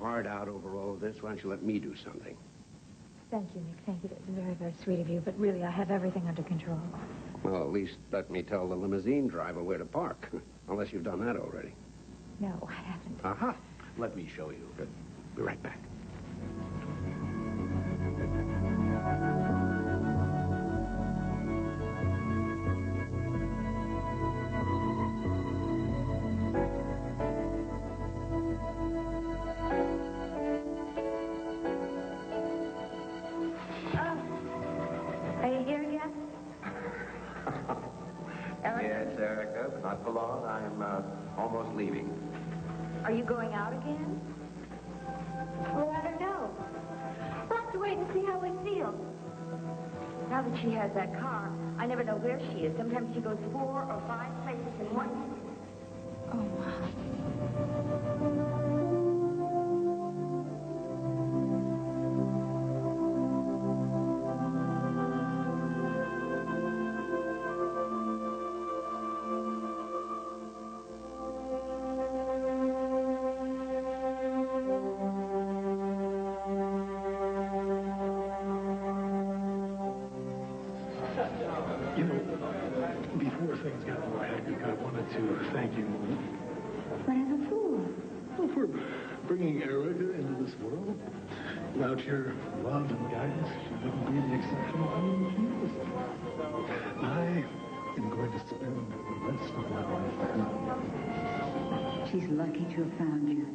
heart out over all of this, why don't you let me do something? Thank you, Nick. Thank you. That's very, very sweet of you. But really, I have everything under control. Well, at least let me tell the limousine driver where to park. Unless you've done that already. No, I haven't. Aha. Let me show you. Good. Be right back. Are you here again? Yes, Erica, but not for long. I'm almost leaving. Are you going out again? Well, I don't know. We'll have to wait and see how we feel. Now that she has that car, I never know where she is. Sometimes she goes 4 or 5 places in one minute. Oh, You know, before things got more hectic, I wanted to thank you, Mona. But as a fool. Well, for bringing Erica into this world. Without your love and guidance, she wouldn't be the exceptional woman she is. I am going to spend the rest of my life with her. She's lucky to have found you.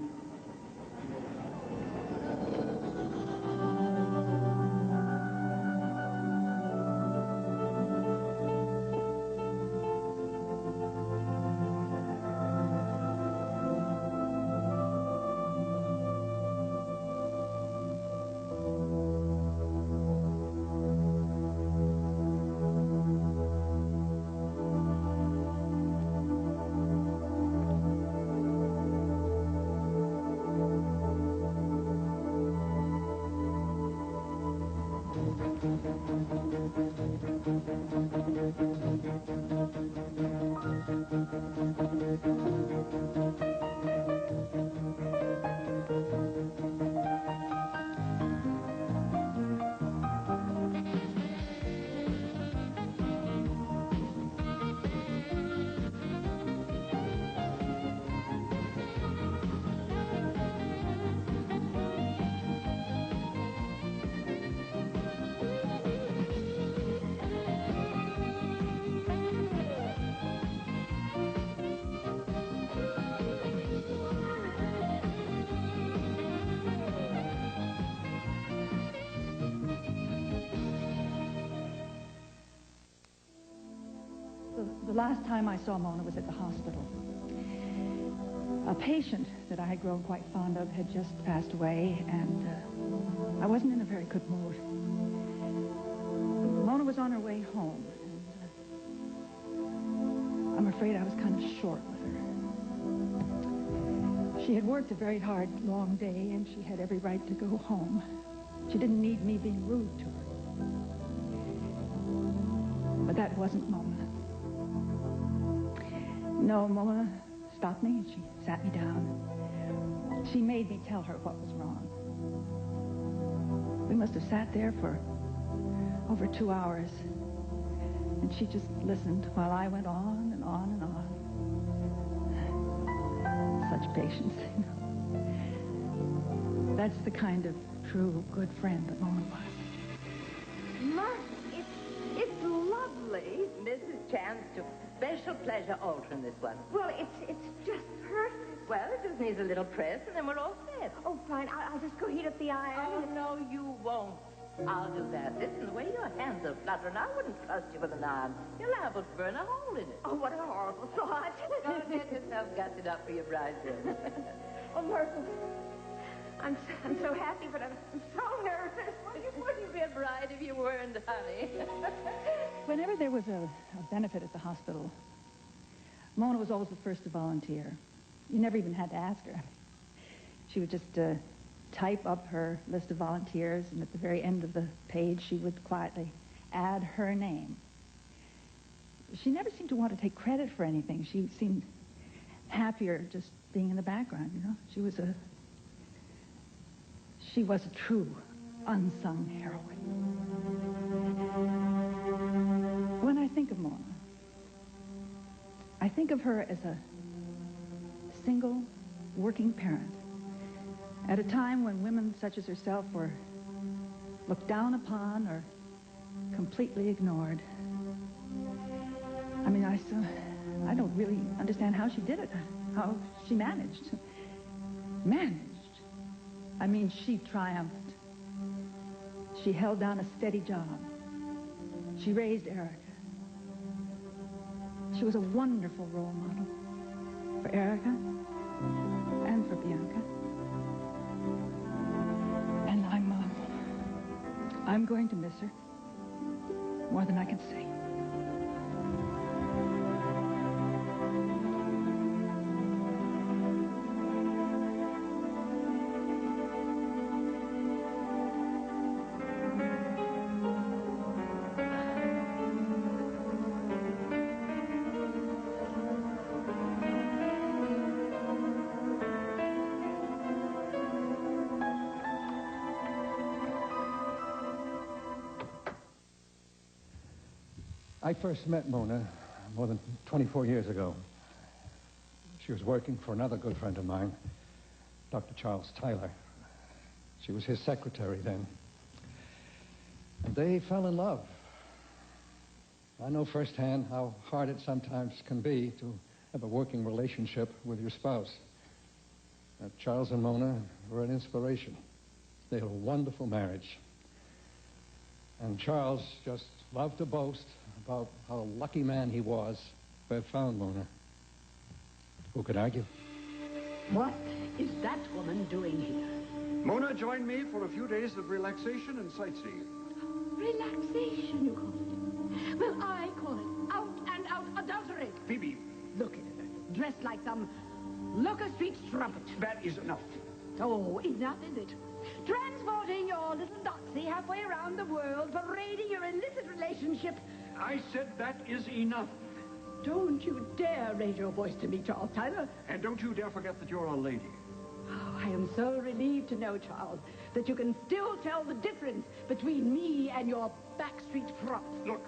The last time I saw Mona was at the hospital. A patient that I had grown quite fond of had just passed away, and I wasn't in a very good mood. Mona was on her way home, and I'm afraid I was kind of short with her. She had worked a very hard, long day, and she had every right to go home. She didn't need me being rude to her. But that wasn't Mona. No, Mona stopped me and she sat me down. She made me tell her what was wrong. We must have sat there for over 2 hours. And she just listened while I went on and on and on. Such patience, you know. That's the kind of true good friend that Mona was. Mark, it's lovely. Mrs. Chance took special pleasure altering this one. Well, it's just perfect. Well, it just needs a little press, and then we're all set. Oh, fine. I'll just go heat up the iron. Oh, no, you won't. I'll do that. Listen, the way your hands are fluttering, I wouldn't trust you with an iron. You're liable to burn a hole in it. Oh, what a horrible thought. Don't get yourself gutted up for your bridesmaid. Oh, Myrtle, I'm so happy, but I'm so nervous. You wouldn't be a bride if you weren't, honey. Whenever there was a benefit at the hospital, Mona was always the first to volunteer. You never even had to ask her. She would just type up her list of volunteers, and at the very end of the page, she would quietly add her name. She never seemed to want to take credit for anything. She seemed happier just being in the background, you know. She was She was a true, unsung heroine. When I think of Mona, I think of her as a single, working parent at a time when women such as herself were looked down upon or completely ignored. I mean, I don't really understand how she did it, how she managed. I mean, she triumphed. She held down a steady job. She raised Erica. She was a wonderful role model for Erica and for Bianca. And I'm going to miss her more than I can say. I first met Mona more than 24 years ago. She was working for another good friend of mine, Dr. Charles Tyler. She was his secretary then. And they fell in love. I know firsthand how hard it sometimes can be to have a working relationship with your spouse. Charles and Mona were an inspiration. They had a wonderful marriage. And Charles just loved to boast about how a lucky man he was to have found Mona. Who could argue? What is that woman doing here? Mona joined me for a few days of relaxation and sightseeing. Relaxation, you call it? Well, I call it out-and-out adultery. Phoebe. Look at her, dressed like some Locust Street strumpet. That is enough. Oh, enough is it? Transporting your little doxy halfway around the world, parading your illicit relationship. I said that is enough. Don't you dare raise your voice to me, Charles Tyler. And don't you dare forget that you're a lady. Oh, I am so relieved to know, Charles, that you can still tell the difference between me and your backstreet front. Look,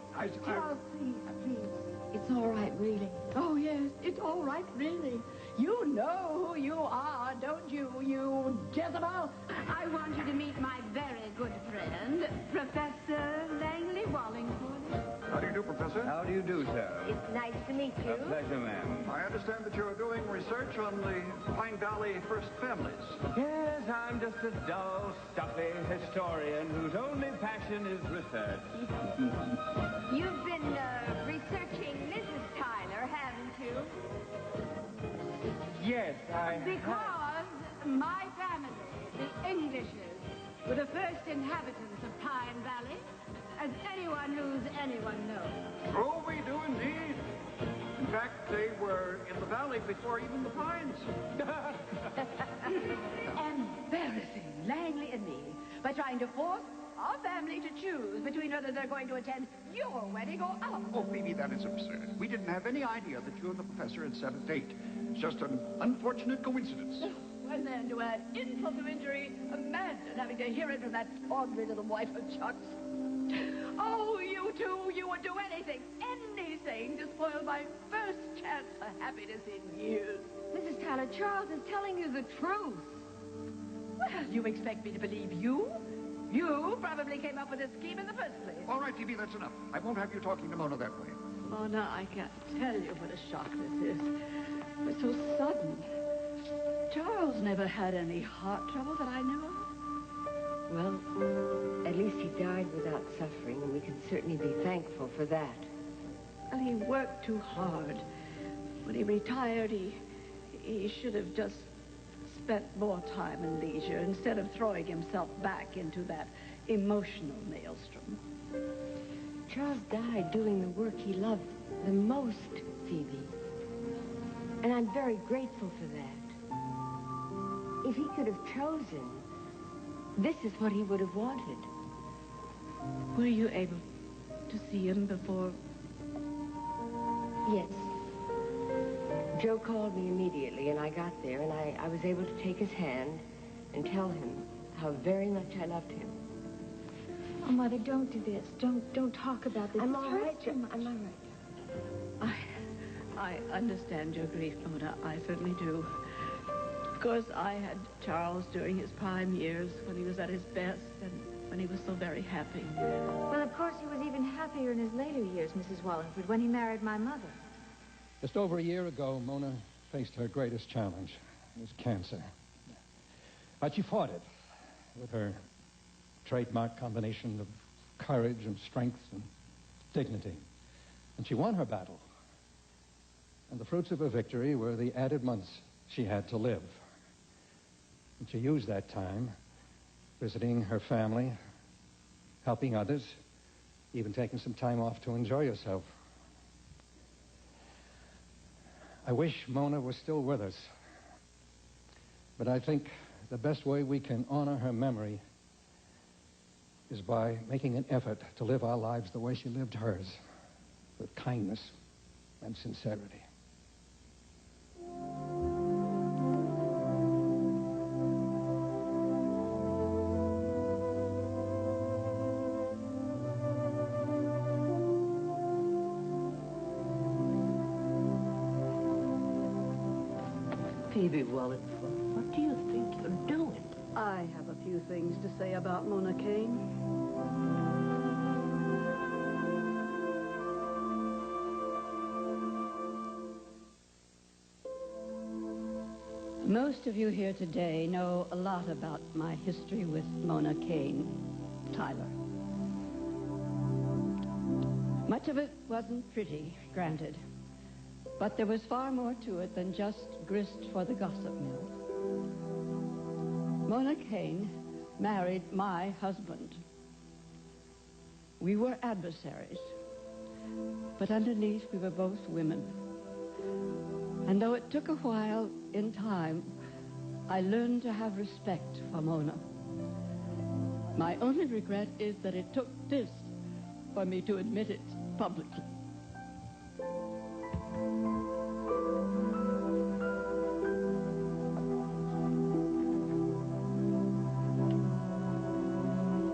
Charles, please. It's all right, really. Oh, yes, it's all right, really. You know who you are, don't you, you Jezebel? I want you to meet my very good friend, Professor Langley Wallingford. How do you do, Professor? How do you do, sir? It's nice to meet you. A pleasure, ma'am. I understand that you're doing research on the Pine Valley First Families. Yes, I'm just a dull, stuffy historian whose only passion is research. You've been researching Mrs. Tyler, haven't you? Yes, I Because my family, the Englishes, were the first inhabitants of Pine Valley, as anyone who's anyone knows. Oh, we do indeed. In fact, they were in the valley before even the pines. Embarrassing, Langley and me, by trying to force our family to choose between whether they're going to attend your wedding or ours. Oh, Phoebe, that is absurd. We didn't have any idea that you and the professor had set a date. It's just an unfortunate coincidence. And then to add insult to injury, imagine having to hear it from that tawdry little wife of Chuck's. Oh, you two, you would do anything to spoil my first chance for happiness in years. Mrs. Tyler, Charles is telling you the truth. Well, you expect me to believe you? You probably came up with this scheme in the first place. All right, Phoebe, that's enough. I won't have you talking to Mona that way. Mona, I can't tell you what a shock this is. It's so sudden. Charles never had any heart trouble that I knew of. Well, at least he died without suffering, and we can certainly be thankful for that. Well, he worked too hard. When he retired, he should have just spent more time and leisure instead of throwing himself back into that emotional maelstrom. Charles died doing the work he loved the most, Phoebe. And I'm very grateful for that. If he could have chosen, this is what he would have wanted. Were you able to see him before? Yes. Joe called me immediately, and I got there, and I was able to take his hand and tell him how very much I loved him. Oh, Mother, don't do this. Don't talk about this. I'm It all hurts right. too much. I'm all right. I understand your grief, Mona. I certainly do. Of course, I had Charles during his prime years when he was at his best and when he was so very happy. Well, of course, he was even happier in his later years, Mrs. Wallingford, when he married my mother. Just over a year ago, Mona faced her greatest challenge. It was cancer. But she fought it with her trademark combination of courage and strength and dignity. And she won her battle. And the fruits of her victory were the added months she had to live. And she used that time visiting her family, helping others, even taking some time off to enjoy herself. I wish Mona was still with us. But I think the best way we can honor her memory is by making an effort to live our lives the way she lived hers, with kindness and sincerity. Phoebe Wallingford, what do you think you're doing? I have a few things to say about Mona Kane. Most of you here today know a lot about my history with Mona Kane, Tyler. Much of it wasn't pretty, granted. But there was far more to it than just grist for the gossip mill. Mona Kane married my husband. We were adversaries, but underneath we were both women. And though it took a while in time, I learned to have respect for Mona. My only regret is that it took this for me to admit it publicly.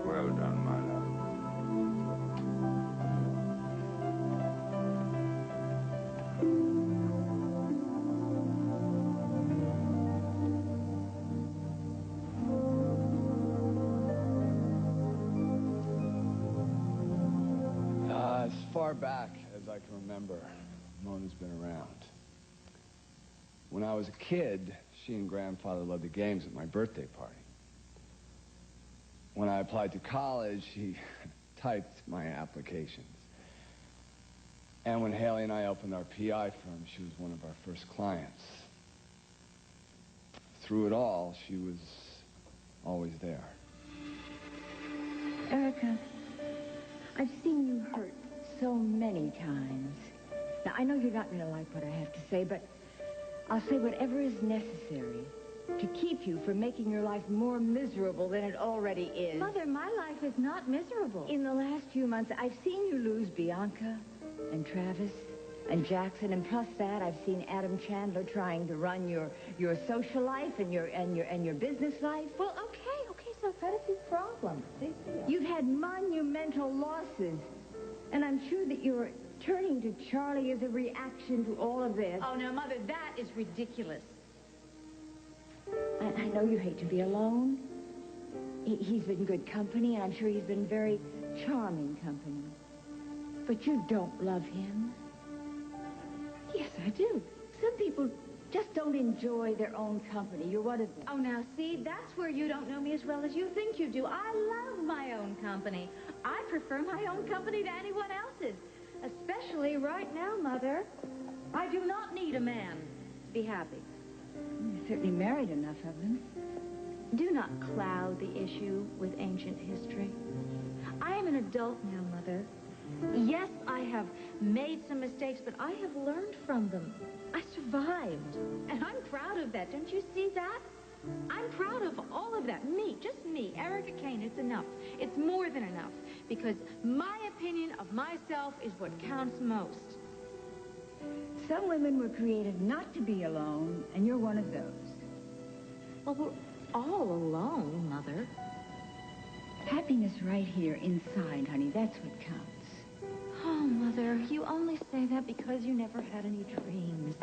Well done, my love. As far back as I can remember, Mona's been around. When I was a kid, she and Grandfather loved the games at my birthday party. When I applied to college, he typed my applications. And when Haley and I opened our PI firm, she was one of our first clients. Through it all, she was always there. Erica, I've seen you hurt so many times. Now, I know you're not going to like what I have to say, but I'll say whatever is necessary to keep you from making your life more miserable than it already is. Mother, my life is not miserable. In the last few months, I've seen you lose Bianca and Travis and Jackson, and plus that, I've seen Adam Chandler trying to run your social life and your business life. Well, okay, so I've had a few problems. You've had monumental losses, and I'm sure that you're turning to Charlie as a reaction to all of this. Oh, now, Mother, that is ridiculous. I know you hate to be alone. He's been good company, and I'm sure he's been very charming company. But you don't love him. Yes, I do. Some people just don't enjoy their own company. You're one of them. Oh, now, see, that's where you don't know me as well as you think you do. I love my own company. I prefer my own company to anyone else's. Especially right now, Mother. I do not need a man to be happy. You've certainly married enough of them. Do not cloud the issue with ancient history. I am an adult now, Mother. Yes, I have made some mistakes, but I have learned from them. I survived, and I'm proud of that. Don't you see that? I'm proud of all of that. Me, just me, Erica Kane. It's enough. It's more than enough, because my opinion of myself is what counts most. Some women were created not to be alone, and you're one of those. Well, all alone, Mother. Happiness right here inside, honey. That's what counts. Oh, Mother, you only say that because you never had any dreams.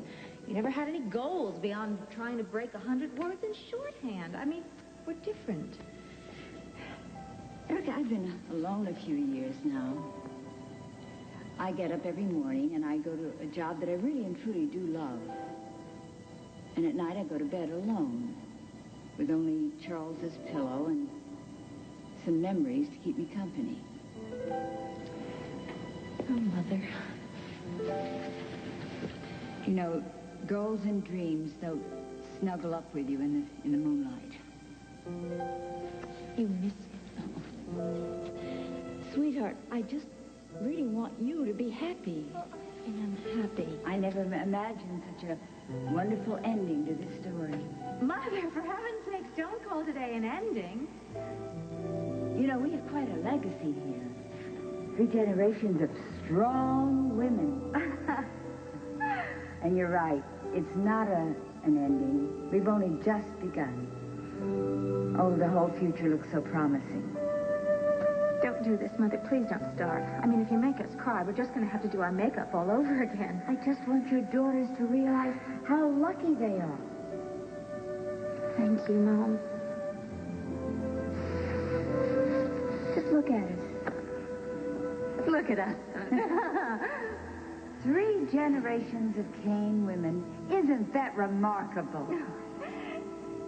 You never had any goals beyond trying to break 100 words in shorthand. I mean, we're different. Erica, I've been alone a few years now. I get up every morning and I go to a job that I really and truly do love. And at night I go to bed alone with only Charles's pillow and some memories to keep me company. Oh, Mother. You know, goals and dreams, they'll snuggle up with you in the moonlight. You miss me. Sweetheart, I just really want you to be happy. And I'm happy. I never imagined such a wonderful ending to this story. Mother, for heaven's sakes, don't call today an ending. You know, we have quite a legacy here. 3 generations of strong women. And you're right. It's not an ending. We've only just begun. Oh, the whole future looks so promising. Don't do this, Mother. Please don't start. I mean, if you make us cry, we're just going to have to do our makeup all over again. I just want your daughters to realize how lucky they are. Thank you, Mom. Just look at us. Look at us. 3 generations of Kane women. Isn't that remarkable?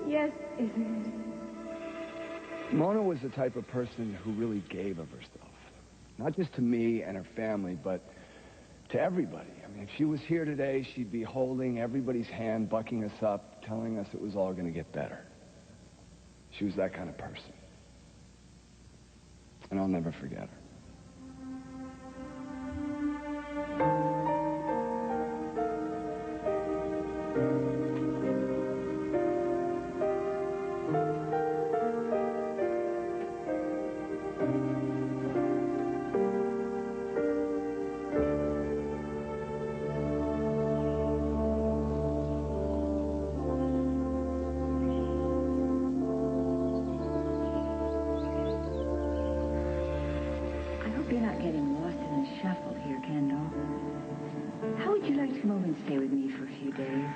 Yes, isn't it? Mona was the type of person who really gave of herself. Not just to me and her family, but to everybody. I mean, if she was here today, she'd be holding everybody's hand, bucking us up, telling us it was all going to get better. She was that kind of person. And I'll never forget her. You're not getting lost in the shuffle here, Kendall. How would you like to come over and stay with me for a few days?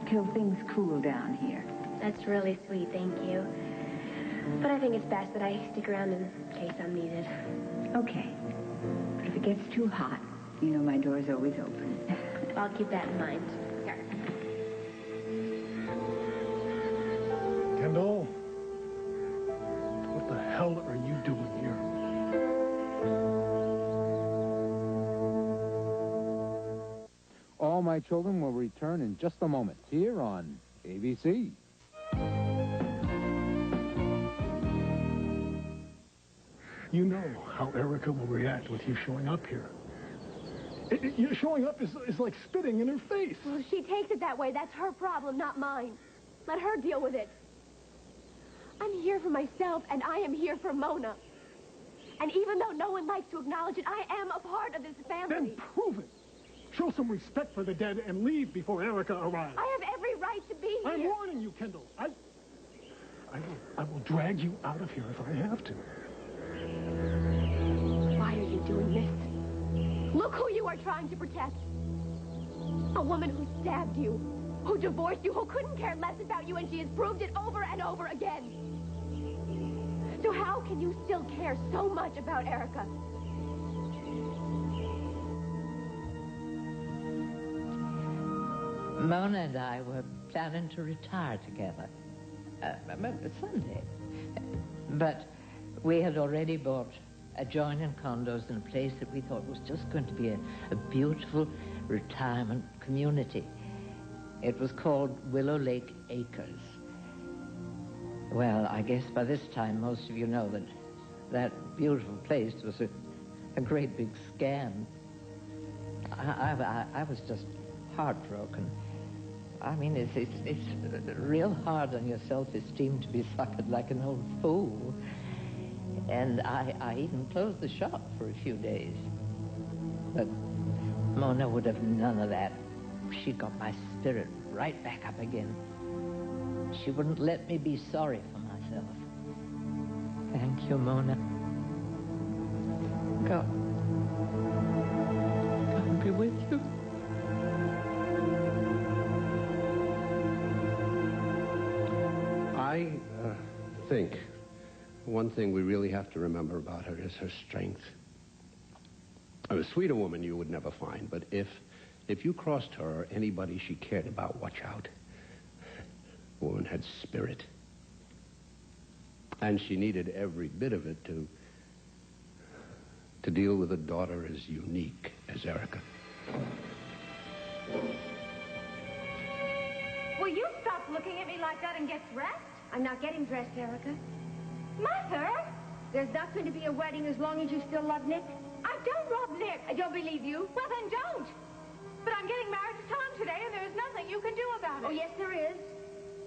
Till things cool down here. That's really sweet, thank you. But I think it's best that I stick around in case I'm needed. Okay. But if it gets too hot, you know my door's always open. I'll keep that in mind. Here. Kendall, what the hell are you doing here? All My Children will return in just a moment here on ABC. You know how Erica will react with you showing up here. You showing up is like spitting in her face. Well, she takes it that way. That's her problem, not mine. Let her deal with it. I'm here for myself, and I am here for Mona. And even though no one likes to acknowledge it, I am a part of this family. Then prove it. Show some respect for the dead and leave before Erica arrives. I have every right to be here. I'm warning you, Kendall. I will drag you out of here if I have to. Why are you doing this? Look who you are trying to protect. A woman who stabbed you, who divorced you, who couldn't care less about you, and she has proved it over and over again. So how can you still care so much about Erica? Mona and I were planning to retire together Sunday. But we had already bought adjoining condos in a place that we thought was just going to be a beautiful retirement community. It was called Willow Lake Acres. Well, I guess by this time most of you know that that beautiful place was a great big scam. I was just heartbroken. I mean, it's real hard on your self-esteem to be suckered like an old fool. And I even closed the shop for a few days. But Mona would have none of that. She got my spirit right back up again. She wouldn't let me be sorry for myself. Thank you, Mona. God be with you. I think one thing we really have to remember about her is her strength. A sweeter woman you would never find, but if you crossed her or anybody she cared about, watch out. The woman had spirit. And she needed every bit of it to deal with a daughter as unique as Erica. Will you stop looking at me like that and get dressed? I'm not getting dressed, Erica. Mother! There's not going to be a wedding as long as you still love Nick. I don't love Nick. I don't believe you. Well, then don't. But I'm getting married to Tom today, and there is nothing you can do about it. Oh, yes, there is.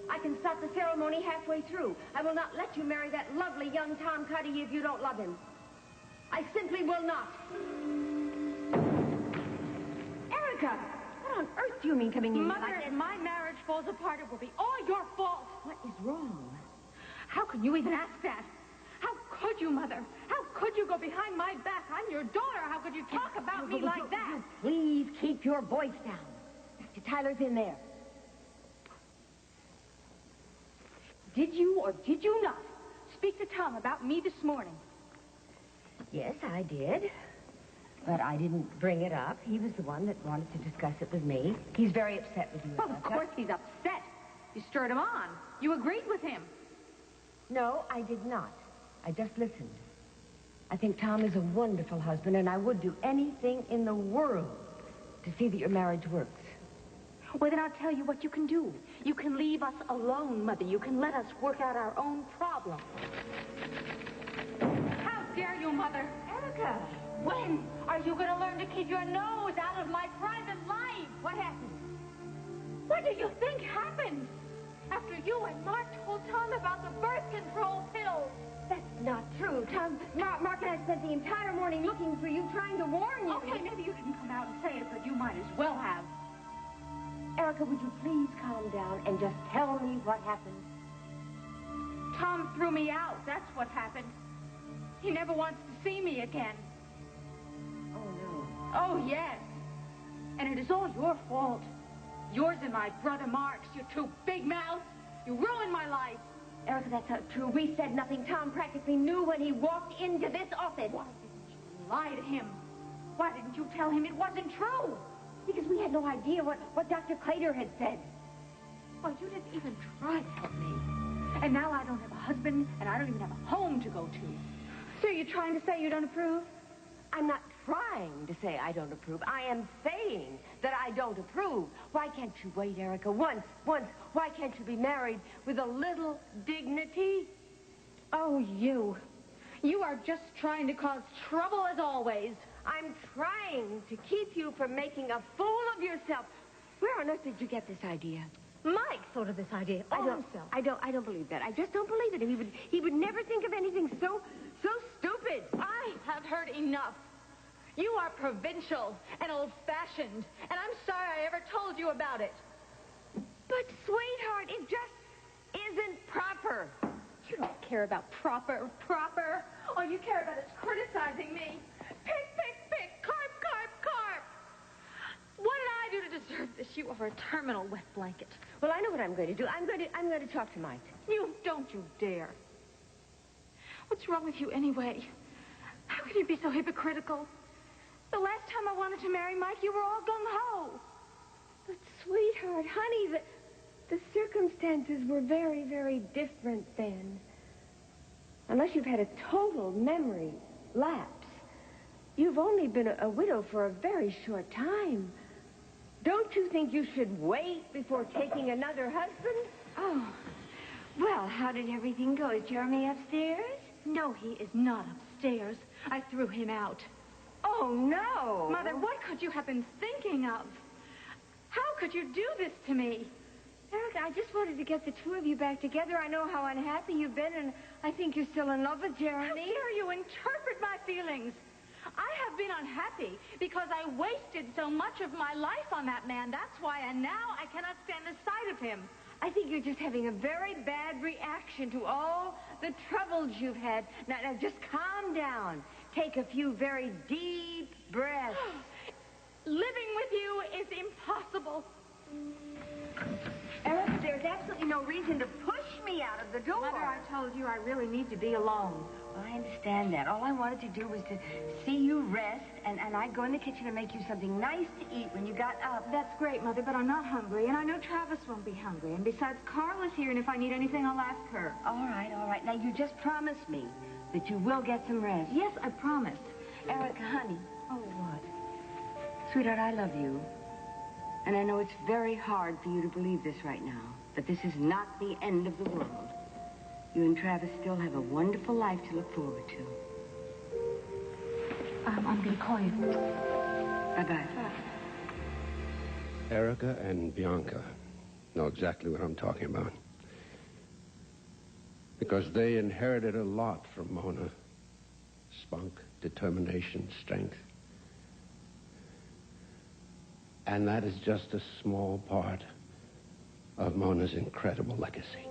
I can stop the ceremony halfway through. I will not let you marry that lovely young Tom Cuddy if you don't love him. I simply will not. Erica! What on earth do you mean coming in Mother, like that? if my marriage falls apart, it will be all your fault. What is wrong? How can you even ask that? How could you, Mother? How could you go behind my back? I'm your daughter. How could you talk about me like that? Please keep your voice down. Mr. Tyler's in there. Did you or did you not speak to Tom about me this morning? Yes, I did. But I didn't bring it up. He was the one that wanted to discuss it with me. He's very upset with you. Well, of course he's upset. You stirred him on. You agreed with him. No, I did not. I just listened. I think Tom is a wonderful husband, and I would do anything in the world to see that your marriage works. Well, then I'll tell you what you can do. You can leave us alone, Mother. You can let us work out our own problems. How dare you, Mother? Erica! When are you going to learn to keep your nose out of my private life? What happened? What do you think happened? After you and Mark told Tom about the birth control pills. That's not true. Tom, Mark and I spent the entire morning looking for you, trying to warn you. Okay, maybe you didn't come out and say it, but you might as well have. Erica, would you please calm down and just tell me what happened? Tom threw me out. That's what happened. He never wants to see me again. Oh, no. Oh, yes. And it is all your fault. Yours and my brother Mark's. You two big mouths. You ruined my life. Erica, that's not true. We said nothing. Tom practically knew when he walked into this office. Why didn't you lie to him? Why didn't you tell him it wasn't true? Because we had no idea what Dr. Clater had said. Well, you didn't even try to help me. And now I don't have a husband, and I don't even have a home to go to. So you're trying to say you don't approve? I'm not trying to say I don't approve. I am saying that I don't approve. Why can't you wait, Erica? Once. Why can't you be married with a little dignity? Oh, you. You are just trying to cause trouble as always. I'm trying to keep you from making a fool of yourself. Where on earth did you get this idea? Mike thought of this idea all himself. I don't believe that. I just don't believe it. He would never think of anything so stupid. I have heard enough. You are provincial and old-fashioned, and I'm sorry I ever told you about it. But, sweetheart, it just isn't proper. You don't care about proper. All you care about is criticizing me. Pick, carp. What did I do to deserve this? You are a terminal wet blanket. Well, I know what I'm going to do. I'm going to talk to Mike. You dare. What's wrong with you anyway? How can you be so hypocritical? The last time I wanted to marry Mike, you were all gung-ho. But, sweetheart, honey, the circumstances were very, very different then. Unless you've had a total memory lapse. You've only been a widow for a very short time. Don't you think you should wait before taking another husband? Oh, well, how did everything go? Is Jeremy upstairs? No, he is not upstairs. I threw him out. Oh, no. Mother, what could you have been thinking of? How could you do this to me? Erica, I just wanted to get the two of you back together. I know how unhappy you've been, and I think you're still in love with Jeremy. How dare you interpret my feelings? I have been unhappy because I wasted so much of my life on that man. That's why, and now I cannot stand the sight of him. I think you're just having a very bad reaction to all the troubles you've had. Now, just calm down. Take a few very deep breaths. Living with you is impossible. Erica, there's absolutely no reason to push me out of the door. Mother, I told you I really need to be alone. Well, I understand that. All I wanted to do was to see you rest, and I'd go in the kitchen and make you something nice to eat when you got up. That's great, Mother, but I'm not hungry, and I know Travis won't be hungry. And besides, Carl is here, and if I need anything, I'll ask her. All right, all right. Now, you just promised me that you will get some rest. Yes, I promised. Erica, honey. Oh, what? Sweetheart, I love you. And I know it's very hard for you to believe this right now, but this is not the end of the world. You and Travis still have a wonderful life to look forward to. I'm going to call you. Bye-bye. Erica and Bianca know exactly what I'm talking about. Because they inherited a lot from Mona. Spunk, determination, strength. And that is just a small part of Mona's incredible legacy.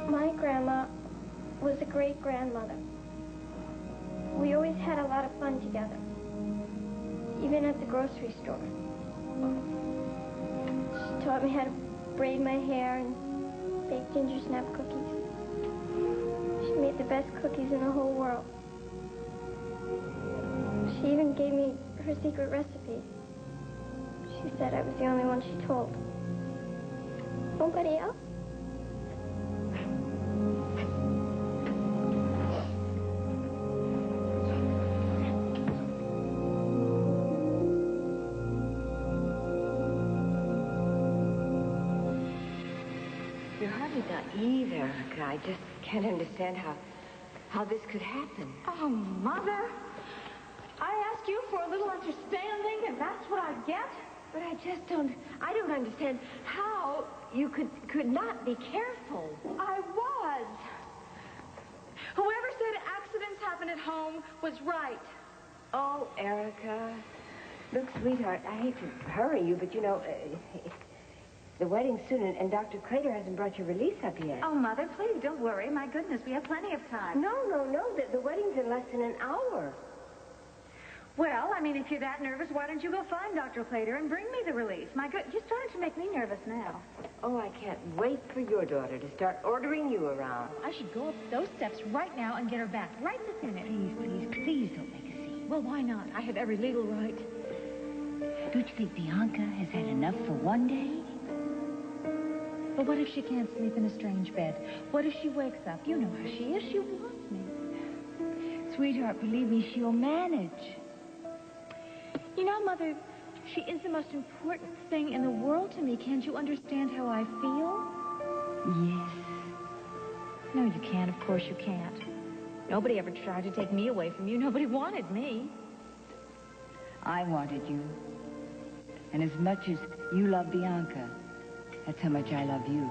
My grandma was a great-grandmother. We always had a lot of fun together, even at the grocery store. She taught me how to braid my hair and bake ginger snap cookies. She made the best cookies in the whole world. She even gave me her secret recipe. She said I was the only one she told. Nobody else? You're hardly naive, Erica. I just can't understand how this could happen. Oh, Mother. I asked you for a little understanding, and that's what I get? But I don't understand how you could not be careful. I was. Whoever said accidents happen at home was right. Oh, Erica. Look, sweetheart, I hate to hurry you, but you know, the wedding's soon, and Dr. Crater hasn't brought your release up yet. Oh, Mother, please don't worry. My goodness, we have plenty of time. No. The wedding's in less than an hour. Well, I mean, if you're that nervous, why don't you go find Dr. Crater and bring me the release? My good, you're starting to make me nervous now. Oh, I can't wait for your daughter to start ordering you around. I should go up those steps right now and get her back right this minute. Please don't make a scene. Well, why not? I have every legal right. Don't you think Bianca has had enough for one day? But what if she can't sleep in a strange bed? What if she wakes up? You know how she is. She wants me. Sweetheart, believe me, she'll manage. You know, Mother, she is the most important thing in the world to me. Can't you understand how I feel? Yes. No, you can't. Of course you can't. Nobody ever tried to take me away from you. Nobody wanted me. I wanted you. And as much as you love Bianca, that's how much I love you.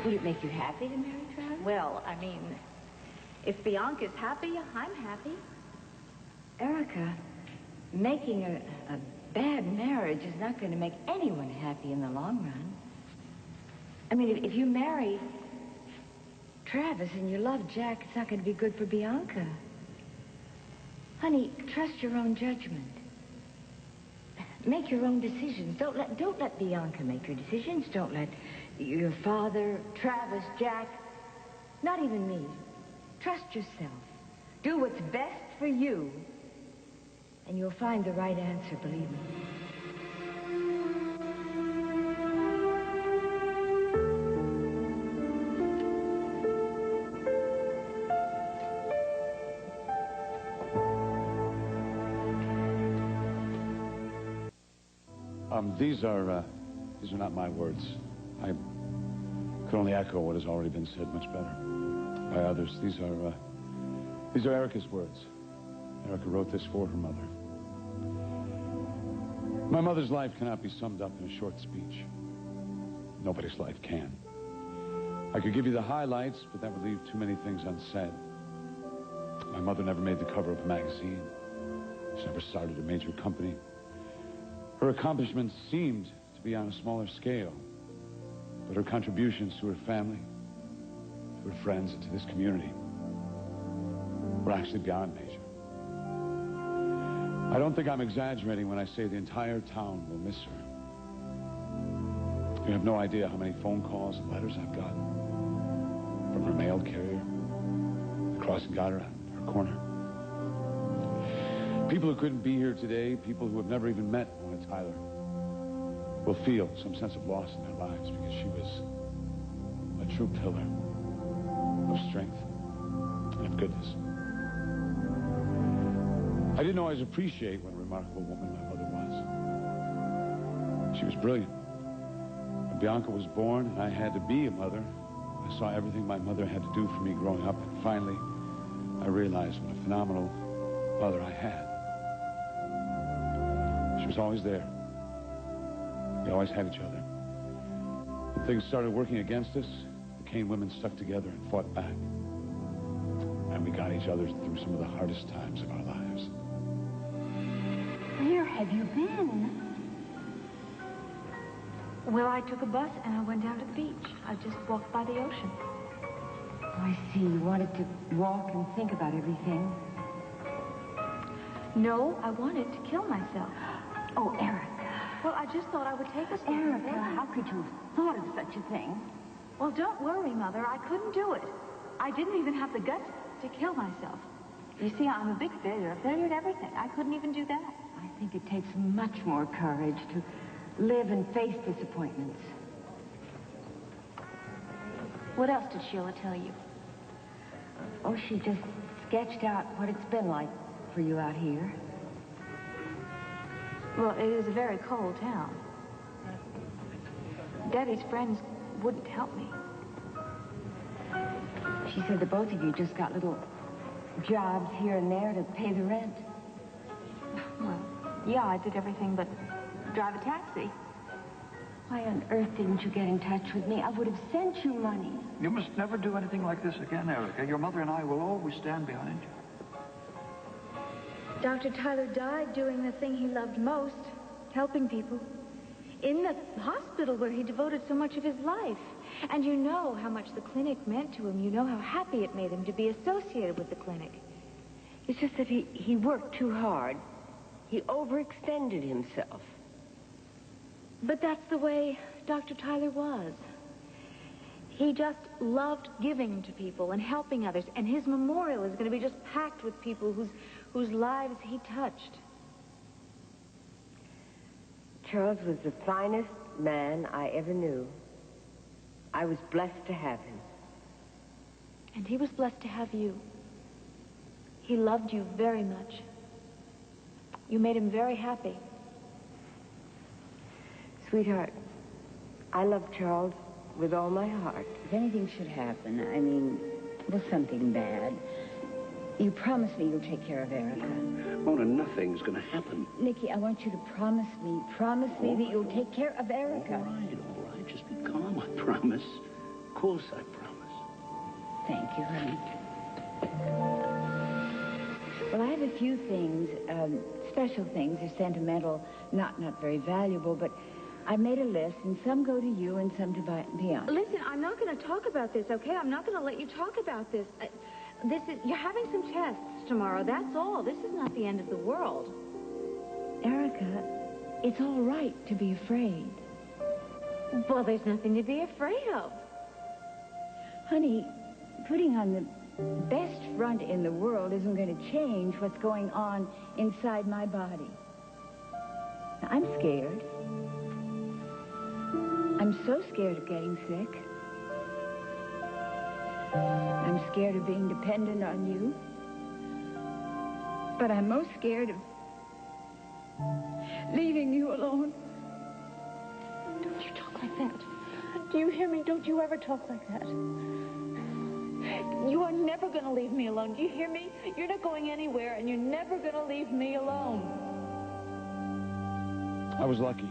Would it make you happy to marry Travis? Well, I mean, if Bianca's happy, I'm happy. Erica, making a bad marriage is not going to make anyone happy in the long run. I mean, if you marry Travis and you love Jack, it's not going to be good for Bianca. Honey, trust your own judgment. Make your own decisions. Don't let Bianca make your decisions. Don't let your father, Travis, Jack, not even me. Trust yourself. Do what's best for you. And you'll find the right answer, believe me. These are not my words. I could only echo what has already been said much better by others. These are These are Erica's words. Erica wrote this for her mother. My mother's life cannot be summed up in a short speech. Nobody's life can. I could give you the highlights, but that would leave too many things unsaid. My mother never made the cover of a magazine. She never started a major company. Her accomplishments seemed to be on a smaller scale, but her contributions to her family, to her friends, and to this community were actually beyond measure. I don't think I'm exaggerating when I say the entire town will miss her. You have no idea how many phone calls and letters I've gotten from her mail carrier, the crossing guard around her corner. People who couldn't be here today, people who have never even met Mona Tyler, will feel some sense of loss in their lives because she was a true pillar of strength and of goodness. I didn't always appreciate what a remarkable woman my mother was. She was brilliant. When Bianca was born and I had to be a mother, I saw everything my mother had to do for me growing up, and finally, I realized what a phenomenal mother I had. She was always there. We always had each other. When things started working against us, the Kane women stuck together and fought back. And we got each other through some of the hardest times of our lives. Where have you been? Well, I took a bus and I went down to the beach. I just walked by the ocean. Oh, I see. You wanted to walk and think about everything. No, I wanted to kill myself. Oh, Erica. Well, I just thought I would take a step. Erica, how could you have thought of such a thing? Well, don't worry, Mother. I couldn't do it. I didn't even have the guts to kill myself. You see, I'm a big failure. A failure at everything. I couldn't even do that. I think it takes much more courage to live and face disappointments. What else did Sheila tell you? Oh, she just sketched out what it's been like for you out here. Well, it is a very cold town. Debbie's friends wouldn't help me. She said the both of you just got little jobs here and there to pay the rent. Well, yeah, I did everything but drive a taxi. Why on earth didn't you get in touch with me? I would have sent you money. You must never do anything like this again, Erica. Your mother and I will always stand behind you. Dr. Tyler died doing the thing he loved most, helping people. In the hospital where he devoted so much of his life. And you know how much the clinic meant to him. You know how happy it made him to be associated with the clinic. It's just that he worked too hard. He overextended himself. But that's the way Dr. Tyler was. He just loved giving to people and helping others. And his memorial is going to be just packed with people whose lives he touched. Charles was the finest man I ever knew. I was blessed to have him. And he was blessed to have you. He loved you very much. You made him very happy. Sweetheart, I love Charles with all my heart. If anything should happen, I mean, well, something bad, you promise me you'll take care of Erica. Mona, nothing's going to happen. Nicky, I want you to promise me that you'll take care of Erica. All right. Just be calm, I promise. Of course I promise. Thank you, honey. Well, I have a few things, special things. They're sentimental, not very valuable, but I made a list, and some go to you and some to Bianca. Listen, I'm not going to talk about this, okay? I'm not going to let you talk about this. You're having some tests tomorrow, that's all. This is not the end of the world. Erica, it's all right to be afraid. Well, there's nothing to be afraid of. Honey, putting on the best front in the world isn't going to change what's going on inside my body. Now, I'm scared. I'm so scared of getting sick. I'm scared of being dependent on you. But I'm most scared of leaving you alone. Don't you talk like that. Do you hear me? Don't you ever talk like that. You are never going to leave me alone. Do you hear me? You're not going anywhere, and you're never going to leave me alone. I was lucky.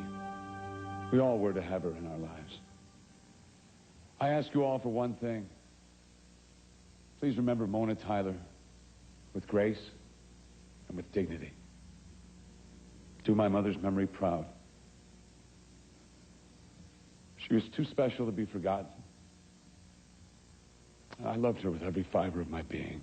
We all were to have her in our lives. I ask you all for one thing. Please remember Mona Tyler with grace and with dignity. Do my mother's memory proud. She was too special to be forgotten. I loved her with every fiber of my being.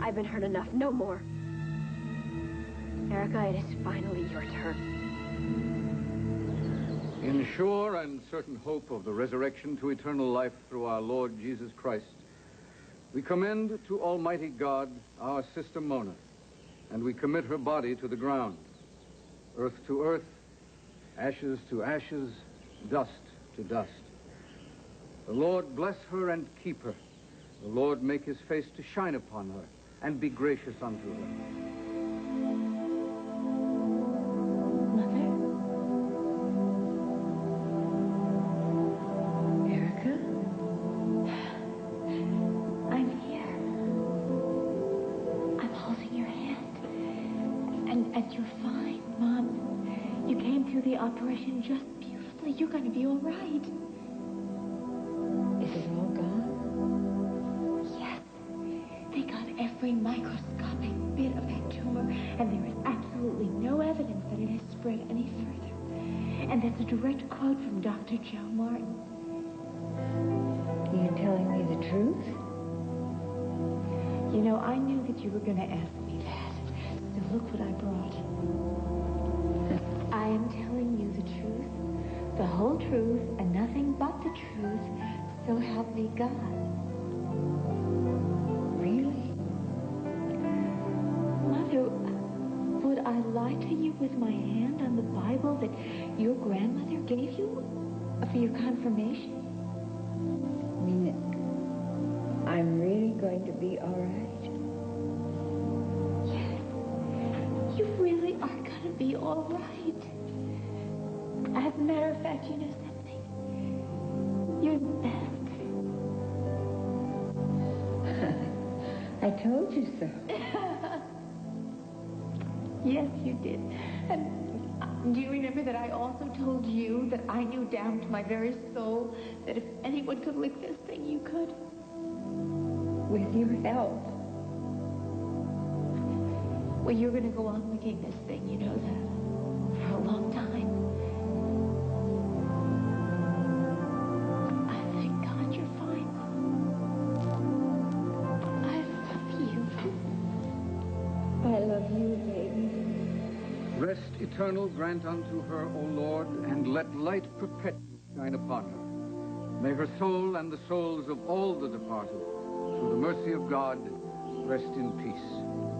I've been hurt enough. No more. Erica, it is finally your turn. In sure and certain hope of the resurrection to eternal life through our Lord Jesus Christ, we commend to Almighty God our sister Mona, and we commit her body to the ground, earth to earth, ashes to ashes, dust to dust. The Lord bless her and keep her. The Lord make his face to shine upon her and be gracious unto her. Mother? Erica? I'm here. I'm holding your hand. And you're fine, Mom. You came through the operation just beautifully. You're going to be all right. Is it all gone? Yes. They got every microscopic bit of that tumor, and there is absolutely no evidence that it has spread any further. And that's a direct quote from Dr. Joe Martin. Are you telling me the truth? You know, I knew that you were going to ask me that. So look what I brought. I am telling you the truth, the whole truth, and nothing but the truth. So help me God. Really? Mother, would I lie to you with my hand on the Bible that your grandmother gave you for your confirmation? I mean, I'm really going to be all right? gonna be all right. As a matter of fact, you know something? You're the best. I told you so. Yes, you did. And do you remember that I also told you that I knew down to my very soul that if anyone could lick this thing, you could? With your help. Well, you're going to go on licking this thing, you know that, for a long time. I thank God you're fine. I love you. I love you, baby. Rest eternal grant unto her, O Lord, and let light perpetual shine upon her. May her soul and the souls of all the departed, through the mercy of God, rest in peace.